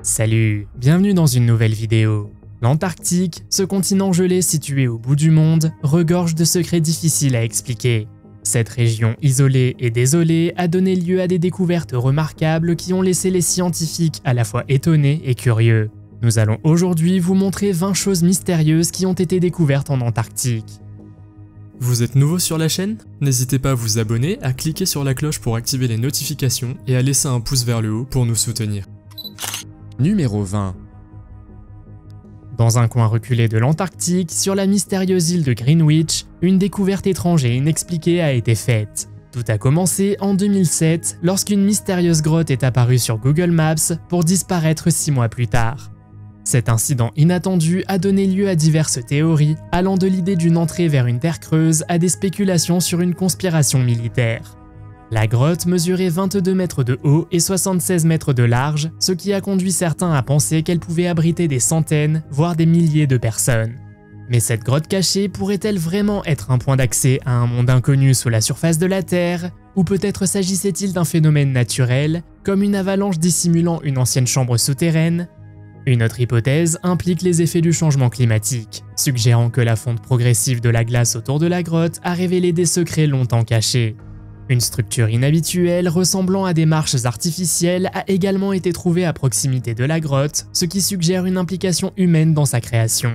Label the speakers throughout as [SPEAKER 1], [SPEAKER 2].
[SPEAKER 1] Salut, bienvenue dans une nouvelle vidéo. L'Antarctique, ce continent gelé situé au bout du monde, regorge de secrets difficiles à expliquer. Cette région isolée et désolée a donné lieu à des découvertes remarquables qui ont laissé les scientifiques à la fois étonnés et curieux. Nous allons aujourd'hui vous montrer 20 choses mystérieuses qui ont été découvertes en Antarctique.
[SPEAKER 2] Vous êtes nouveau sur la chaîne? N'hésitez pas à vous abonner, à cliquer sur la cloche pour activer les notifications et à laisser un pouce vers le haut pour nous soutenir.
[SPEAKER 1] Numéro 20. Dans un coin reculé de l'Antarctique, sur la mystérieuse île de Greenwich, une découverte étrange et inexpliquée a été faite. Tout a commencé en 2007, lorsqu'une mystérieuse grotte est apparue sur Google Maps pour disparaître 6 mois plus tard. Cet incident inattendu a donné lieu à diverses théories, allant de l'idée d'une entrée vers une terre creuse à des spéculations sur une conspiration militaire. La grotte mesurait 22 mètres de haut et 76 mètres de large, ce qui a conduit certains à penser qu'elle pouvait abriter des centaines, voire des milliers de personnes. Mais cette grotte cachée pourrait-elle vraiment être un point d'accès à un monde inconnu sous la surface de la Terre? Ou peut-être s'agissait-il d'un phénomène naturel, comme une avalanche dissimulant une ancienne chambre souterraine? Une autre hypothèse implique les effets du changement climatique, suggérant que la fonte progressive de la glace autour de la grotte a révélé des secrets longtemps cachés. Une structure inhabituelle ressemblant à des marches artificielles a également été trouvée à proximité de la grotte, ce qui suggère une implication humaine dans sa création.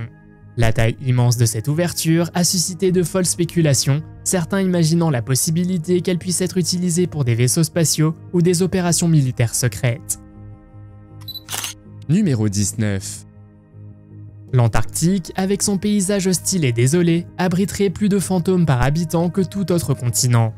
[SPEAKER 1] La taille immense de cette ouverture a suscité de folles spéculations, certains imaginant la possibilité qu'elle puisse être utilisée pour des vaisseaux spatiaux ou des opérations militaires secrètes.
[SPEAKER 2] Numéro 19.
[SPEAKER 1] L'Antarctique, avec son paysage hostile et désolé, abriterait plus de fantômes par habitant que tout autre continent.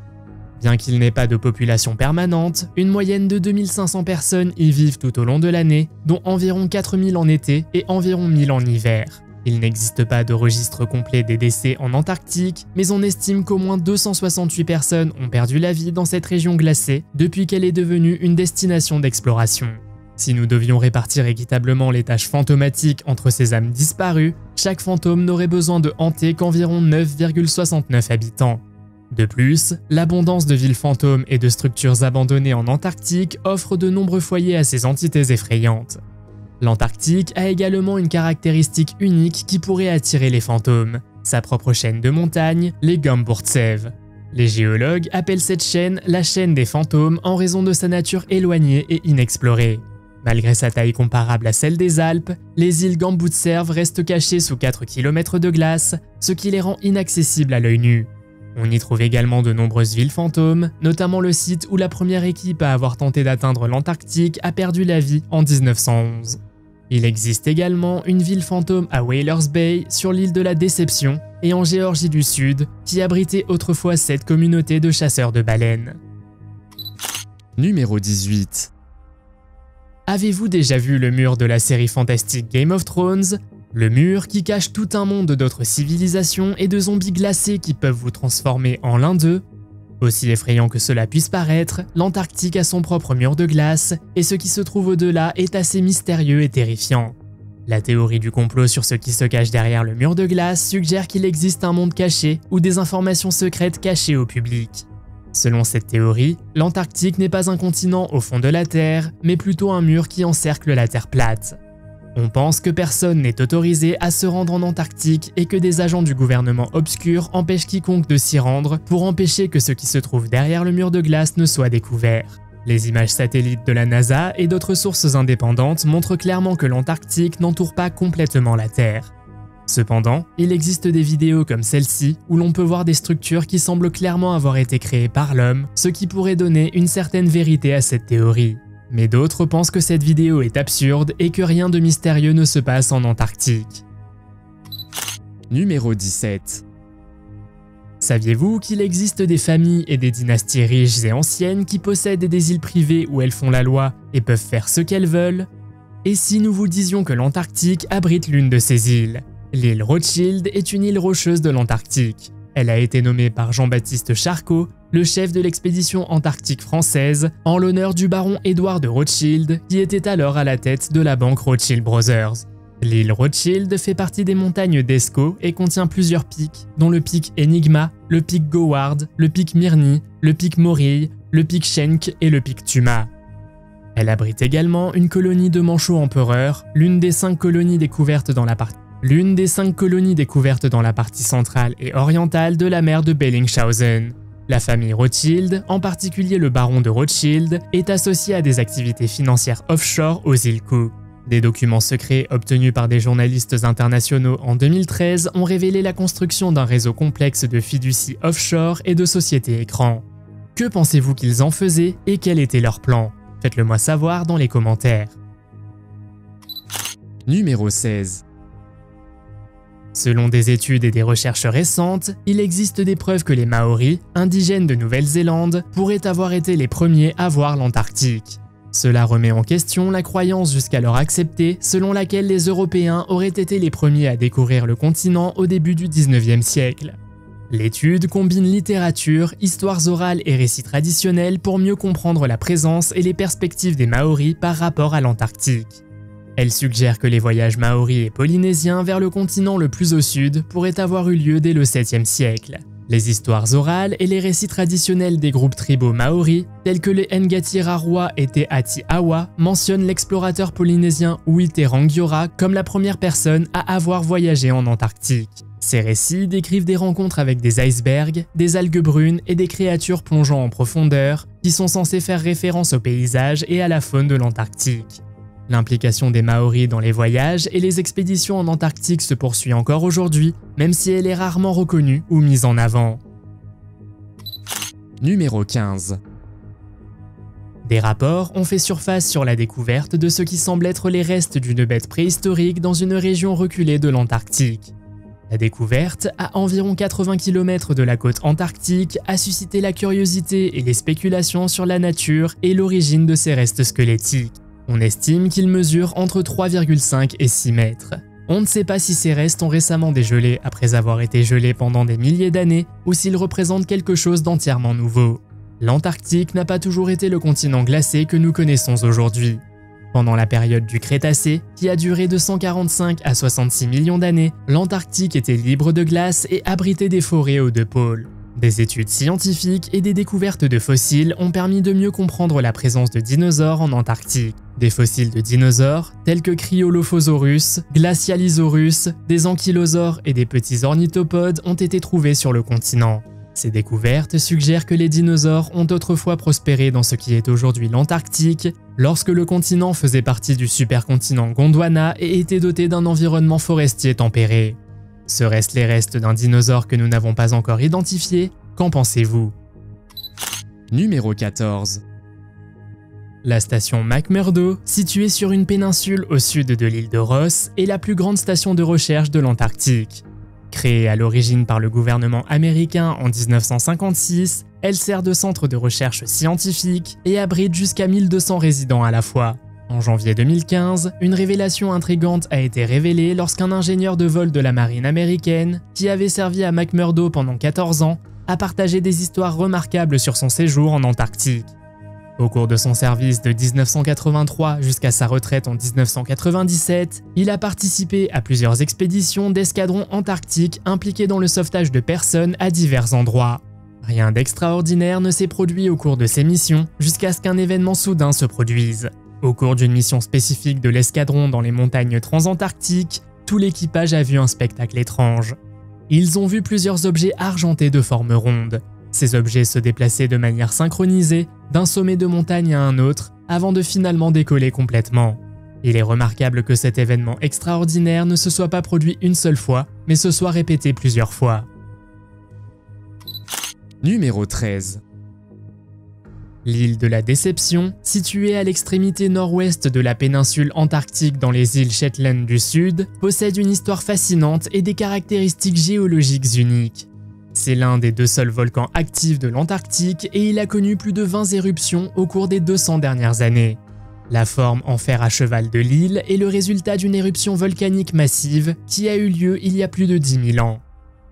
[SPEAKER 1] Bien qu'il n'ait pas de population permanente, une moyenne de 2500 personnes y vivent tout au long de l'année, dont environ 4000 en été et environ 1000 en hiver. Il n'existe pas de registre complet des décès en Antarctique, mais on estime qu'au moins 268 personnes ont perdu la vie dans cette région glacée depuis qu'elle est devenue une destination d'exploration. Si nous devions répartir équitablement les tâches fantomatiques entre ces âmes disparues, chaque fantôme n'aurait besoin de hanter qu'environ 9,69 habitants. De plus, l'abondance de villes fantômes et de structures abandonnées en Antarctique offre de nombreux foyers à ces entités effrayantes. L'Antarctique a également une caractéristique unique qui pourrait attirer les fantômes, sa propre chaîne de montagnes, les Gomburtsev. Les géologues appellent cette chaîne la chaîne des fantômes en raison de sa nature éloignée et inexplorée. Malgré sa taille comparable à celle des Alpes, les îles Gomburtsev restent cachées sous 4 km de glace, ce qui les rend inaccessibles à l'œil nu. On y trouve également de nombreuses villes fantômes, notamment le site où la première équipe à avoir tenté d'atteindre l'Antarctique a perdu la vie en 1911. Il existe également une ville fantôme à Whalers Bay sur l'île de la Déception et en Géorgie du Sud, qui abritait autrefois cette communauté de chasseurs de baleines.
[SPEAKER 2] Numéro 18.
[SPEAKER 1] Avez-vous déjà vu le mur de la série fantastique Game of Thrones? Le mur qui cache tout un monde d'autres civilisations et de zombies glacés qui peuvent vous transformer en l'un d'eux? Aussi effrayant que cela puisse paraître, l'Antarctique a son propre mur de glace, et ce qui se trouve au-delà est assez mystérieux et terrifiant. La théorie du complot sur ce qui se cache derrière le mur de glace suggère qu'il existe un monde caché ou des informations secrètes cachées au public. Selon cette théorie, l'Antarctique n'est pas un continent au fond de la Terre, mais plutôt un mur qui encercle la Terre plate. On pense que personne n'est autorisé à se rendre en Antarctique et que des agents du gouvernement obscur empêchent quiconque de s'y rendre pour empêcher que ce qui se trouve derrière le mur de glace ne soit découvert. Les images satellites de la NASA et d'autres sources indépendantes montrent clairement que l'Antarctique n'entoure pas complètement la Terre. Cependant, il existe des vidéos comme celle-ci où l'on peut voir des structures qui semblent clairement avoir été créées par l'homme, ce qui pourrait donner une certaine vérité à cette théorie. Mais d'autres pensent que cette vidéo est absurde et que rien de mystérieux ne se passe en Antarctique.
[SPEAKER 2] Numéro 17.
[SPEAKER 1] Saviez-vous qu'il existe des familles et des dynasties riches et anciennes qui possèdent des îles privées où elles font la loi et peuvent faire ce qu'elles veulent? Et si nous vous disions que l'Antarctique abrite l'une de ces îles? L'île Rothschild est une île rocheuse de l'Antarctique. Elle a été nommée par Jean-Baptiste Charcot, le chef de l'expédition antarctique française, en l'honneur du baron Édouard de Rothschild, qui était alors à la tête de la banque Rothschild Brothers. L'île Rothschild fait partie des montagnes d'Escaut et contient plusieurs pics, dont le pic Enigma, le pic Goward, le pic Mirny, le pic Morille, le pic Schenck et le pic Tuma. Elle abrite également une colonie de manchots empereurs, l'une des 5 colonies découvertes dans la partie centrale et orientale de la mer de Bellingshausen. La famille Rothschild, en particulier le baron de Rothschild, est associée à des activités financières offshore aux îles Cook. Des documents secrets obtenus par des journalistes internationaux en 2013 ont révélé la construction d'un réseau complexe de fiducies offshore et de sociétés écrans. Que pensez-vous qu'ils en faisaient et quel était leur plan? Faites-le moi savoir dans les commentaires. Numéro 16. Selon des études et des recherches récentes, il existe des preuves que les Maoris, indigènes de Nouvelle-Zélande, pourraient avoir été les premiers à voir l'Antarctique. Cela remet en question la croyance jusqu'alors acceptée selon laquelle les Européens auraient été les premiers à découvrir le continent au début du 19e siècle. L'étude combine littérature, histoires orales et récits traditionnels pour mieux comprendre la présence et les perspectives des Maoris par rapport à l'Antarctique. Elle suggère que les voyages maoris et polynésiens vers le continent le plus au sud pourraient avoir eu lieu dès le 7e siècle. Les histoires orales et les récits traditionnels des groupes tribaux maoris, tels que les Ngati Rarua et Te Ati Awa, mentionnent l'explorateur polynésien Uite Rangiora comme la première personne à avoir voyagé en Antarctique. Ces récits décrivent des rencontres avec des icebergs, des algues brunes et des créatures plongeant en profondeur, qui sont censés faire référence au paysage et à la faune de l'Antarctique. L'implication des Maoris dans les voyages et les expéditions en Antarctique se poursuit encore aujourd'hui, même si elle est rarement reconnue ou mise en avant. Numéro 15. Des rapports ont fait surface sur la découverte de ce qui semble être les restes d'une bête préhistorique dans une région reculée de l'Antarctique. La découverte, à environ 80 km de la côte antarctique, a suscité la curiosité et les spéculations sur la nature et l'origine de ces restes squelettiques. On estime qu'ils mesurent entre 3,5 et 6 mètres. On ne sait pas si ces restes ont récemment dégelé après avoir été gelés pendant des milliers d'années ou s'ils représentent quelque chose d'entièrement nouveau. L'Antarctique n'a pas toujours été le continent glacé que nous connaissons aujourd'hui. Pendant la période du Crétacé, qui a duré de 145 à 66 millions d'années, l'Antarctique était libre de glace et abritait des forêts aux 2 pôles. Des études scientifiques et des découvertes de fossiles ont permis de mieux comprendre la présence de dinosaures en Antarctique. Des fossiles de dinosaures, tels que Cryolophosaurus, Glacialisaurus, des ankylosaures et des petits ornithopodes ont été trouvés sur le continent. Ces découvertes suggèrent que les dinosaures ont autrefois prospéré dans ce qui est aujourd'hui l'Antarctique, lorsque le continent faisait partie du supercontinent Gondwana et était doté d'un environnement forestier tempéré. Seraient-ce les restes d'un dinosaure que nous n'avons pas encore identifié? Qu'en pensez-vous? Numéro 14. La station McMurdo, située sur une péninsule au sud de l'île de Ross, est la plus grande station de recherche de l'Antarctique. Créée à l'origine par le gouvernement américain en 1956, elle sert de centre de recherche scientifique et abrite jusqu'à 1200 résidents à la fois. En janvier 2015, une révélation intrigante a été révélée lorsqu'un ingénieur de vol de la marine américaine, qui avait servi à McMurdo pendant 14 ans, a partagé des histoires remarquables sur son séjour en Antarctique. Au cours de son service de 1983 jusqu'à sa retraite en 1997, il a participé à plusieurs expéditions d'escadrons antarctiques impliqués dans le sauvetage de personnes à divers endroits. Rien d'extraordinaire ne s'est produit au cours de ces missions jusqu'à ce qu'un événement soudain se produise. Au cours d'une mission spécifique de l'escadron dans les montagnes transantarctiques, tout l'équipage a vu un spectacle étrange. Ils ont vu plusieurs objets argentés de forme ronde. Ces objets se déplaçaient de manière synchronisée, d'un sommet de montagne à un autre, avant de finalement décoller complètement. Il est remarquable que cet événement extraordinaire ne se soit pas produit une seule fois, mais se soit répété plusieurs fois. Numéro 13. L'île de la Déception, située à l'extrémité nord-ouest de la péninsule antarctique dans les îles Shetland du Sud, possède une histoire fascinante et des caractéristiques géologiques uniques. C'est l'un des 2 seuls volcans actifs de l'Antarctique et il a connu plus de 20 éruptions au cours des 200 dernières années. La forme en fer à cheval de l'île est le résultat d'une éruption volcanique massive qui a eu lieu il y a plus de 10 000 ans.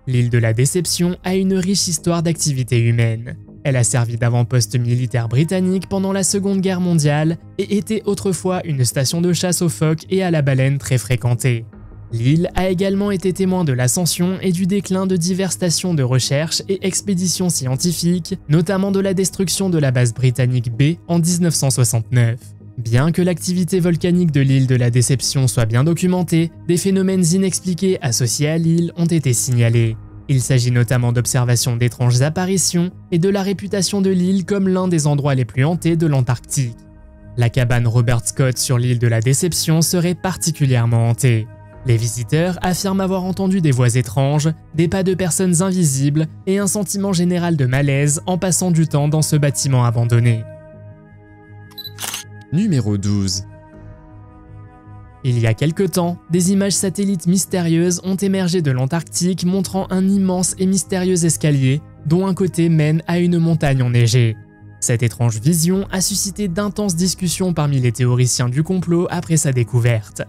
[SPEAKER 1] L'île de la Déception a une riche histoire d'activité humaine. Elle a servi d'avant-poste militaire britannique pendant la Seconde Guerre mondiale et était autrefois une station de chasse aux phoques et à la baleine très fréquentée. L'île a également été témoin de l'ascension et du déclin de diverses stations de recherche et expéditions scientifiques, notamment de la destruction de la base britannique B en 1969. Bien que l'activité volcanique de l'île de la Déception soit bien documentée, des phénomènes inexpliqués associés à l'île ont été signalés. Il s'agit notamment d'observations d'étranges apparitions et de la réputation de l'île comme l'un des endroits les plus hantés de l'Antarctique. La cabane Robert Scott sur l'île de la Déception serait particulièrement hantée. Les visiteurs affirment avoir entendu des voix étranges, des pas de personnes invisibles et un sentiment général de malaise en passant du temps dans ce bâtiment abandonné.
[SPEAKER 2] Numéro 12.
[SPEAKER 1] Il y a quelque temps, des images satellites mystérieuses ont émergé de l'Antarctique montrant un immense et mystérieux escalier dont un côté mène à une montagne enneigée. Cette étrange vision a suscité d'intenses discussions parmi les théoriciens du complot après sa découverte.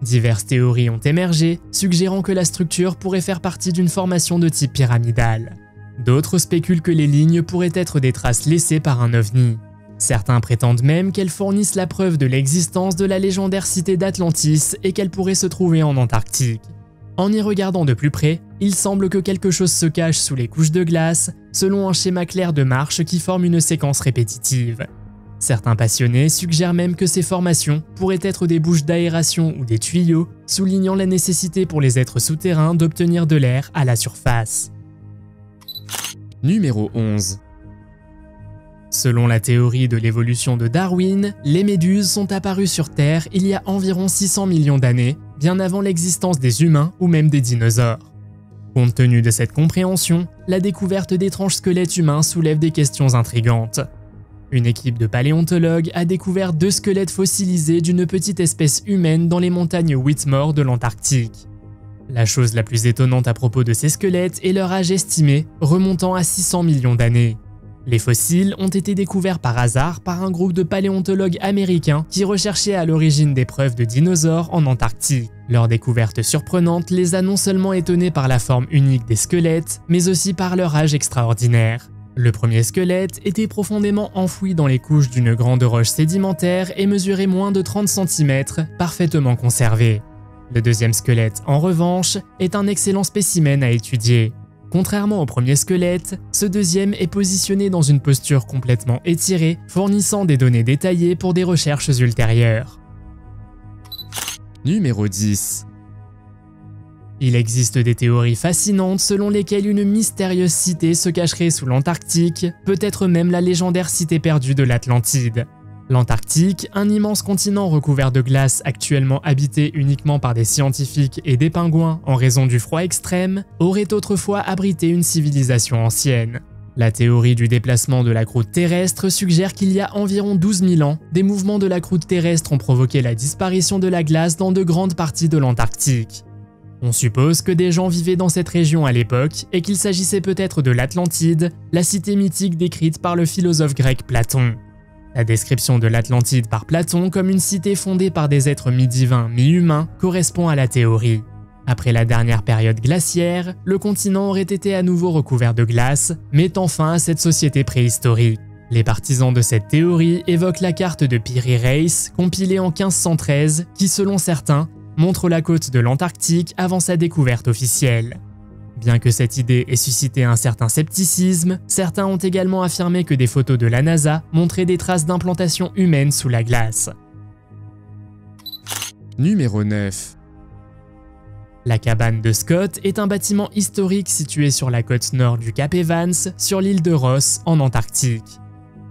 [SPEAKER 1] Diverses théories ont émergé, suggérant que la structure pourrait faire partie d'une formation de type pyramidal. D'autres spéculent que les lignes pourraient être des traces laissées par un ovni. Certains prétendent même qu'elles fournissent la preuve de l'existence de la légendaire cité d'Atlantis et qu'elle pourrait se trouver en Antarctique. En y regardant de plus près, il semble que quelque chose se cache sous les couches de glace, selon un schéma clair de marche qui forme une séquence répétitive. Certains passionnés suggèrent même que ces formations pourraient être des bouches d'aération ou des tuyaux, soulignant la nécessité pour les êtres souterrains d'obtenir de l'air à la surface.
[SPEAKER 2] Numéro 11.
[SPEAKER 1] Selon la théorie de l'évolution de Darwin, les méduses sont apparues sur Terre il y a environ 600 millions d'années, bien avant l'existence des humains ou même des dinosaures. Compte tenu de cette compréhension, la découverte d'étranges squelettes humains soulève des questions intrigantes. Une équipe de paléontologues a découvert 2 squelettes fossilisés d'une petite espèce humaine dans les montagnes Whitmore de l'Antarctique. La chose la plus étonnante à propos de ces squelettes est leur âge estimé, remontant à 600 millions d'années. Les fossiles ont été découverts par hasard par un groupe de paléontologues américains qui recherchaient à l'origine des preuves de dinosaures en Antarctique. Leur découverte surprenante les a non seulement étonnés par la forme unique des squelettes, mais aussi par leur âge extraordinaire. Le premier squelette était profondément enfoui dans les couches d'une grande roche sédimentaire et mesurait moins de 30 cm, parfaitement conservé. Le deuxième squelette, en revanche, est un excellent spécimen à étudier. Contrairement au premier squelette, ce deuxième est positionné dans une posture complètement étirée, fournissant des données détaillées pour des recherches ultérieures.
[SPEAKER 2] Numéro 10.
[SPEAKER 1] Il existe des théories fascinantes selon lesquelles une mystérieuse cité se cacherait sous l'Antarctique, peut-être même la légendaire cité perdue de l'Atlantide. L'Antarctique, un immense continent recouvert de glace actuellement habité uniquement par des scientifiques et des pingouins en raison du froid extrême, aurait autrefois abrité une civilisation ancienne. La théorie du déplacement de la croûte terrestre suggère qu'il y a environ 12 000 ans, des mouvements de la croûte terrestre ont provoqué la disparition de la glace dans de grandes parties de l'Antarctique. On suppose que des gens vivaient dans cette région à l'époque et qu'il s'agissait peut-être de l'Atlantide, la cité mythique décrite par le philosophe grec Platon. La description de l'Atlantide par Platon comme une cité fondée par des êtres mi-divins, mi-humains correspond à la théorie. Après la dernière période glaciaire, le continent aurait été à nouveau recouvert de glace, mettant fin à cette société préhistorique. Les partisans de cette théorie évoquent la carte de Piri Reis, compilée en 1513, qui selon certains, montre la côte de l'Antarctique avant sa découverte officielle. Bien que cette idée ait suscité un certain scepticisme, certains ont également affirmé que des photos de la NASA montraient des traces d'implantation humaine sous la glace.
[SPEAKER 2] Numéro 9.
[SPEAKER 1] La cabane de Scott est un bâtiment historique situé sur la côte nord du Cap Evans, sur l'île de Ross, en Antarctique.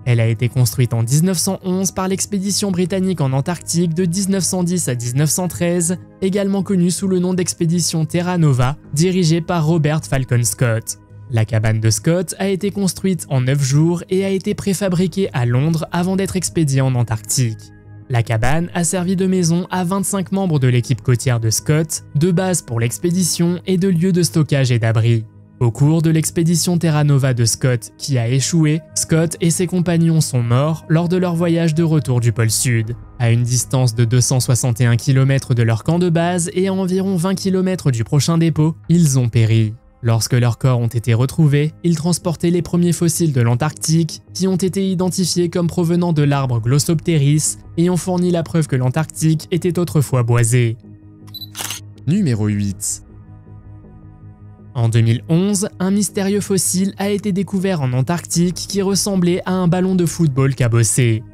[SPEAKER 1] Elle a été construite en 1911 par l'expédition britannique en Antarctique de 1910 à 1913, également connue sous le nom d'expédition Terra Nova, dirigée par Robert Falcon Scott. La cabane de Scott a été construite en 9 jours et a été préfabriquée à Londres avant d'être expédiée en Antarctique. La cabane a servi de maison à 25 membres de l'équipe côtière de Scott, de base pour l'expédition et de lieu de stockage et d'abri. Au cours de l'expédition Terra Nova de Scott qui a échoué, Scott et ses compagnons sont morts lors de leur voyage de retour du pôle Sud. À une distance de 261 km de leur camp de base et à environ 20 km du prochain dépôt, ils ont péri. Lorsque leurs corps ont été retrouvés, ils transportaient les premiers fossiles de l'Antarctique qui ont été identifiés comme provenant de l'arbre Glossopteris et ont fourni la preuve que l'Antarctique était autrefois boisée.
[SPEAKER 2] Numéro 8.
[SPEAKER 1] En 2011, un mystérieux fossile a été découvert en Antarctique qui ressemblait à un ballon de football cabossé.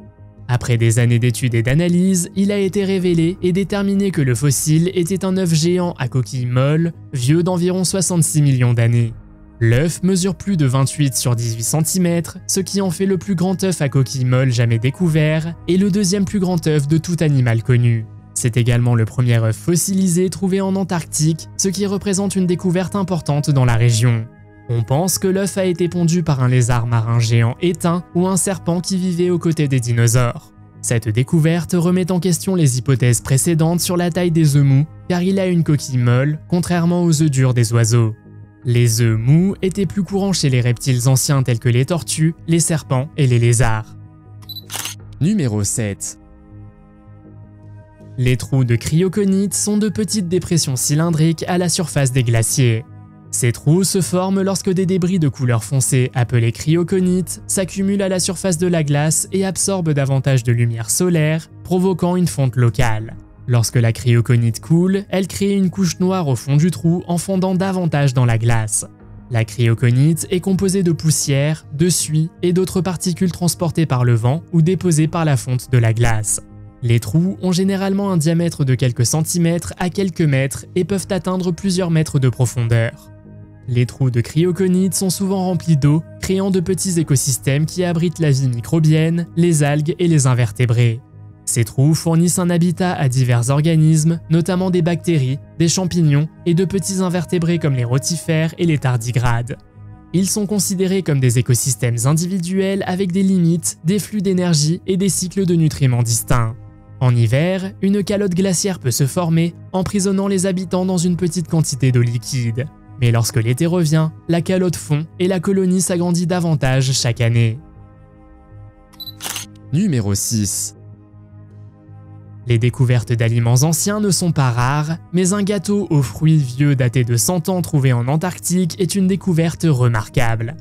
[SPEAKER 1] Après des années d'études et d'analyses, il a été révélé et déterminé que le fossile était un œuf géant à coquille molle, vieux d'environ 66 millions d'années. L'œuf mesure plus de 28 sur 18 cm, ce qui en fait le plus grand œuf à coquille molle jamais découvert et le deuxième plus grand œuf de tout animal connu. C'est également le premier œuf fossilisé trouvé en Antarctique, ce qui représente une découverte importante dans la région. On pense que l'œuf a été pondu par un lézard marin géant éteint ou un serpent qui vivait aux côtés des dinosaures. Cette découverte remet en question les hypothèses précédentes sur la taille des œufs mous, car il a une coquille molle, contrairement aux œufs durs des oiseaux. Les œufs mous étaient plus courants chez les reptiles anciens tels que les tortues, les serpents et les lézards. Numéro 7. Les trous de cryoconite sont de petites dépressions cylindriques à la surface des glaciers. Ces trous se forment lorsque des débris de couleur foncée, appelés cryoconites, s'accumulent à la surface de la glace et absorbent davantage de lumière solaire, provoquant une fonte locale. Lorsque la cryoconite coule, elle crée une couche noire au fond du trou en fondant davantage dans la glace. La cryoconite est composée de poussière, de suie et d'autres particules transportées par le vent ou déposées par la fonte de la glace. Les trous ont généralement un diamètre de quelques centimètres à quelques mètres et peuvent atteindre plusieurs mètres de profondeur. Les trous de cryoconite sont souvent remplis d'eau, créant de petits écosystèmes qui abritent la vie microbienne, les algues et les invertébrés. Ces trous fournissent un habitat à divers organismes, notamment des bactéries, des champignons et de petits invertébrés comme les rotifères et les tardigrades. Ils sont considérés comme des écosystèmes individuels avec des limites, des flux d'énergie et des cycles de nutriments distincts. En hiver, une calotte glaciaire peut se former, emprisonnant les habitants dans une petite quantité d'eau liquide. Mais lorsque l'été revient, la calotte fond et la colonie s'agrandit davantage chaque année. Numéro 6. Les découvertes d'aliments anciens ne sont pas rares, mais un gâteau aux fruits vieux daté de 100 ans trouvé en Antarctique est une découverte remarquable.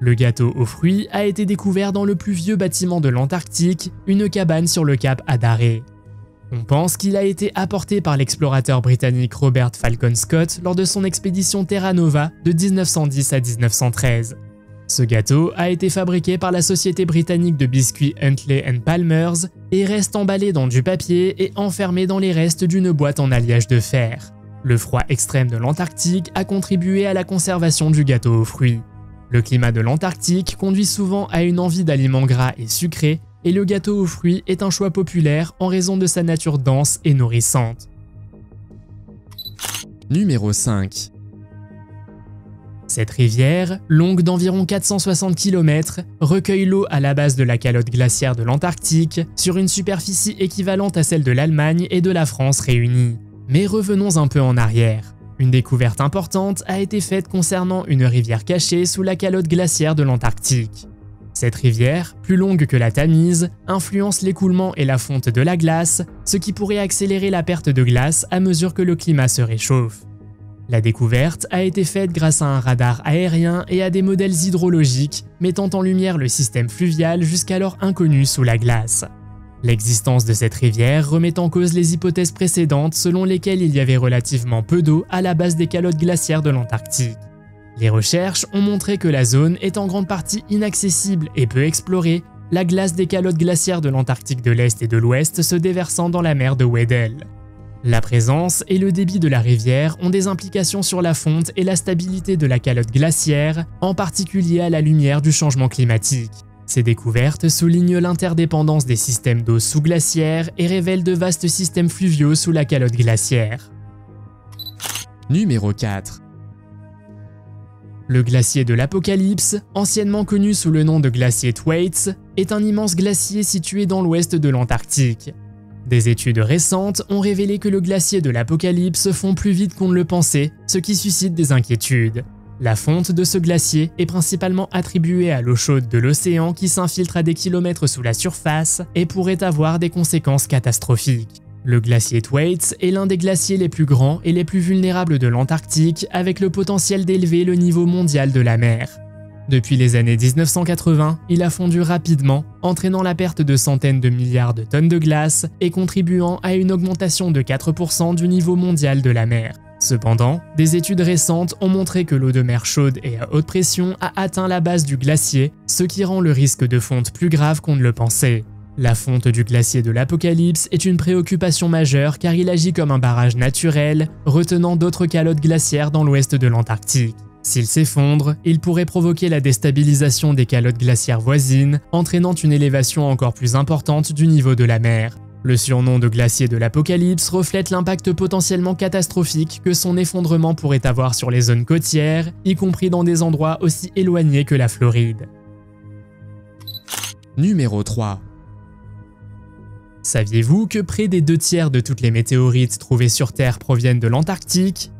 [SPEAKER 1] Le gâteau aux fruits a été découvert dans le plus vieux bâtiment de l'Antarctique, une cabane sur le cap Adaré. On pense qu'il a été apporté par l'explorateur britannique Robert Falcon Scott lors de son expédition Terra Nova de 1910 à 1913. Ce gâteau a été fabriqué par la société britannique de biscuits Huntley & Palmers et reste emballé dans du papier et enfermé dans les restes d'une boîte en alliage de fer. Le froid extrême de l'Antarctique a contribué à la conservation du gâteau aux fruits. Le climat de l'Antarctique conduit souvent à une envie d'aliments gras et sucrés, et le gâteau aux fruits est un choix populaire en raison de sa nature dense et nourrissante. Numéro 5. Cette rivière, longue d'environ 460 km, recueille l'eau à la base de la calotte glaciaire de l'Antarctique sur une superficie équivalente à celle de l'Allemagne et de la France réunies. Mais revenons un peu en arrière. Une découverte importante a été faite concernant une rivière cachée sous la calotte glaciaire de l'Antarctique. Cette rivière, plus longue que la Tamise, influence l'écoulement et la fonte de la glace, ce qui pourrait accélérer la perte de glace à mesure que le climat se réchauffe. La découverte a été faite grâce à un radar aérien et à des modèles hydrologiques mettant en lumière le système fluvial jusqu'alors inconnu sous la glace. L'existence de cette rivière remet en cause les hypothèses précédentes selon lesquelles il y avait relativement peu d'eau à la base des calottes glaciaires de l'Antarctique. Les recherches ont montré que la zone est en grande partie inaccessible et peu explorée, la glace des calottes glaciaires de l'Antarctique de l'Est et de l'Ouest se déversant dans la mer de Weddell. La présence et le débit de la rivière ont des implications sur la fonte et la stabilité de la calotte glaciaire, en particulier à la lumière du changement climatique. Ces découvertes soulignent l'interdépendance des systèmes d'eau sous-glaciaire et révèlent de vastes systèmes fluviaux sous la calotte glaciaire. Numéro 4. Le glacier de l'Apocalypse, anciennement connu sous le nom de glacier Thwaites, est un immense glacier situé dans l'ouest de l'Antarctique. Des études récentes ont révélé que le glacier de l'Apocalypse fond plus vite qu'on ne le pensait, ce qui suscite des inquiétudes. La fonte de ce glacier est principalement attribuée à l'eau chaude de l'océan qui s'infiltre à des kilomètres sous la surface et pourrait avoir des conséquences catastrophiques. Le glacier Thwaites est l'un des glaciers les plus grands et les plus vulnérables de l'Antarctique, avec le potentiel d'élever le niveau mondial de la mer. Depuis les années 1980, il a fondu rapidement, entraînant la perte de centaines de milliards de tonnes de glace et contribuant à une augmentation de 4% du niveau mondial de la mer. Cependant, des études récentes ont montré que l'eau de mer chaude et à haute pression a atteint la base du glacier, ce qui rend le risque de fonte plus grave qu'on ne le pensait. La fonte du glacier de l'Apocalypse est une préoccupation majeure car il agit comme un barrage naturel, retenant d'autres calottes glaciaires dans l'ouest de l'Antarctique. S'il s'effondre, il pourrait provoquer la déstabilisation des calottes glaciaires voisines, entraînant une élévation encore plus importante du niveau de la mer. Le surnom de glacier de l'Apocalypse reflète l'impact potentiellement catastrophique que son effondrement pourrait avoir sur les zones côtières, y compris dans des endroits aussi éloignés que la Floride.
[SPEAKER 2] Numéro 3.
[SPEAKER 1] Saviez-vous que près des 2/3 de toutes les météorites trouvées sur Terre proviennent de l'Antarctique ?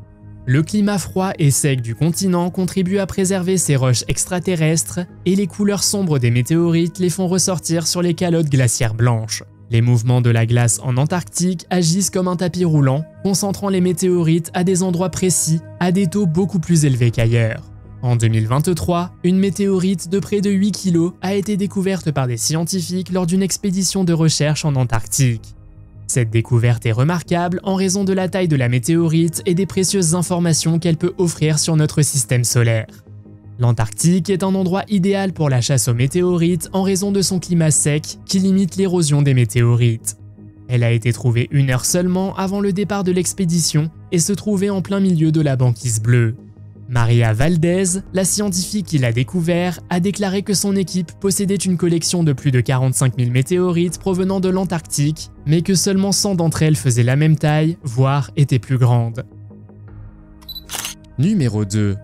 [SPEAKER 1] Le climat froid et sec du continent contribue à préserver ces roches extraterrestres et les couleurs sombres des météorites les font ressortir sur les calottes glaciaires blanches. Les mouvements de la glace en Antarctique agissent comme un tapis roulant, concentrant les météorites à des endroits précis, à des taux beaucoup plus élevés qu'ailleurs. En 2023, une météorite de près de 8 kg a été découverte par des scientifiques lors d'une expédition de recherche en Antarctique. Cette découverte est remarquable en raison de la taille de la météorite et des précieuses informations qu'elle peut offrir sur notre système solaire. L'Antarctique est un endroit idéal pour la chasse aux météorites en raison de son climat sec qui limite l'érosion des météorites. Elle a été trouvée 1 heure seulement avant le départ de l'expédition et se trouvait en plein milieu de la banquise bleue. Maria Valdez, la scientifique qui l'a découvert, a déclaré que son équipe possédait une collection de plus de 45 000 météorites provenant de l'Antarctique, mais que seulement 100 d'entre elles faisaient la même taille, voire étaient plus grandes.
[SPEAKER 2] Numéro 2.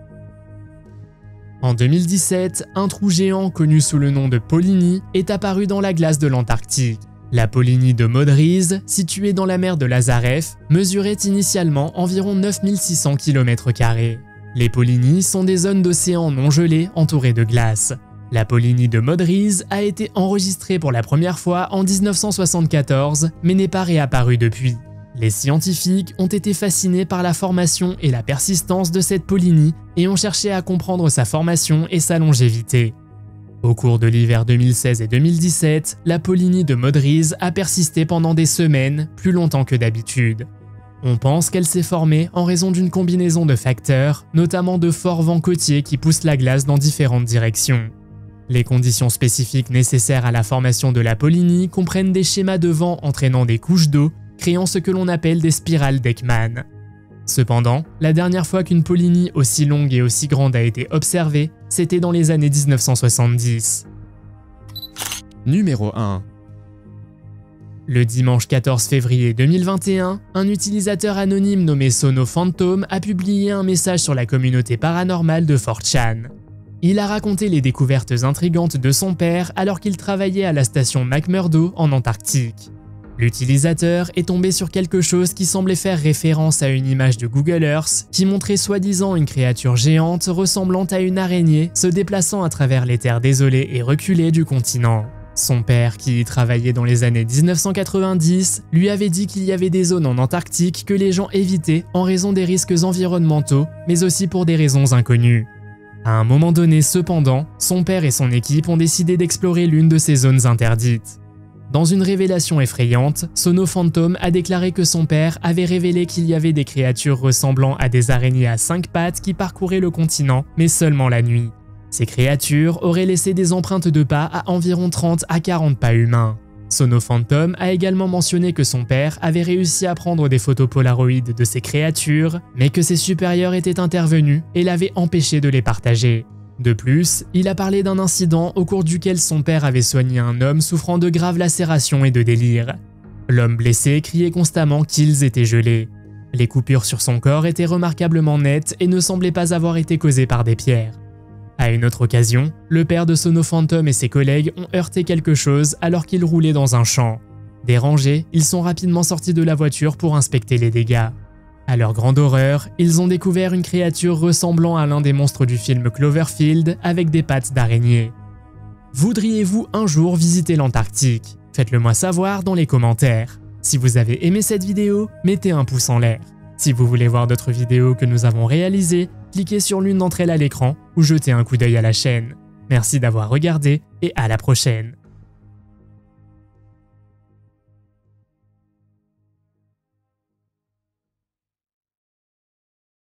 [SPEAKER 1] En 2017, un trou géant connu sous le nom de Polynie est apparu dans la glace de l'Antarctique. La Polynie de Modrise, située dans la mer de Lazarev, mesurait initialement environ 9600 km². Les Polynies sont des zones d'océan non gelées entourées de glace. La Polynie de Modrise a été enregistrée pour la première fois en 1974, mais n'est pas réapparue depuis. Les scientifiques ont été fascinés par la formation et la persistance de cette Polynie et ont cherché à comprendre sa formation et sa longévité. Au cours de l'hiver 2016 et 2017, la Polynie de Modrise a persisté pendant des semaines, plus longtemps que d'habitude. On pense qu'elle s'est formée en raison d'une combinaison de facteurs, notamment de forts vents côtiers qui poussent la glace dans différentes directions. Les conditions spécifiques nécessaires à la formation de la Polynie comprennent des schémas de vent entraînant des couches d'eau, créant ce que l'on appelle des spirales d'Ekman. Cependant, la dernière fois qu'une Polynie aussi longue et aussi grande a été observée, c'était dans les années 1970.
[SPEAKER 2] Numéro 1.
[SPEAKER 1] Le dimanche 14 février 2021, un utilisateur anonyme nommé Sono Phantom a publié un message sur la communauté paranormale de 4chan. Il a raconté les découvertes intrigantes de son père alors qu'il travaillait à la station McMurdo en Antarctique. L'utilisateur est tombé sur quelque chose qui semblait faire référence à une image de Google Earth qui montrait soi-disant une créature géante ressemblant à une araignée se déplaçant à travers les terres désolées et reculées du continent. Son père, qui y travaillait dans les années 1990, lui avait dit qu'il y avait des zones en Antarctique que les gens évitaient en raison des risques environnementaux, mais aussi pour des raisons inconnues. À un moment donné cependant, son père et son équipe ont décidé d'explorer l'une de ces zones interdites. Dans une révélation effrayante, Sono Phantom a déclaré que son père avait révélé qu'il y avait des créatures ressemblant à des araignées à 5 pattes qui parcouraient le continent, mais seulement la nuit. Ces créatures auraient laissé des empreintes de pas à environ 30 à 40 pas humains. Sono Phantom a également mentionné que son père avait réussi à prendre des photos Polaroid de ces créatures, mais que ses supérieurs étaient intervenus et l'avaient empêché de les partager. De plus, il a parlé d'un incident au cours duquel son père avait soigné un homme souffrant de graves lacérations et de délire. L'homme blessé criait constamment qu'ils étaient gelés. Les coupures sur son corps étaient remarquablement nettes et ne semblaient pas avoir été causées par des pierres. À une autre occasion, le père de Sono Phantom et ses collègues ont heurté quelque chose alors qu'ils roulaient dans un champ. Dérangés, ils sont rapidement sortis de la voiture pour inspecter les dégâts. À leur grande horreur, ils ont découvert une créature ressemblant à l'un des monstres du film Cloverfield avec des pattes d'araignée. Voudriez-vous un jour visiter l'Antarctique? Faites-le moi savoir dans les commentaires. Si vous avez aimé cette vidéo, mettez un pouce en l'air. Si vous voulez voir d'autres vidéos que nous avons réalisées, cliquez sur l'une d'entre elles à l'écran ou jetez un coup d'œil à la chaîne. Merci d'avoir regardé et à la prochaine.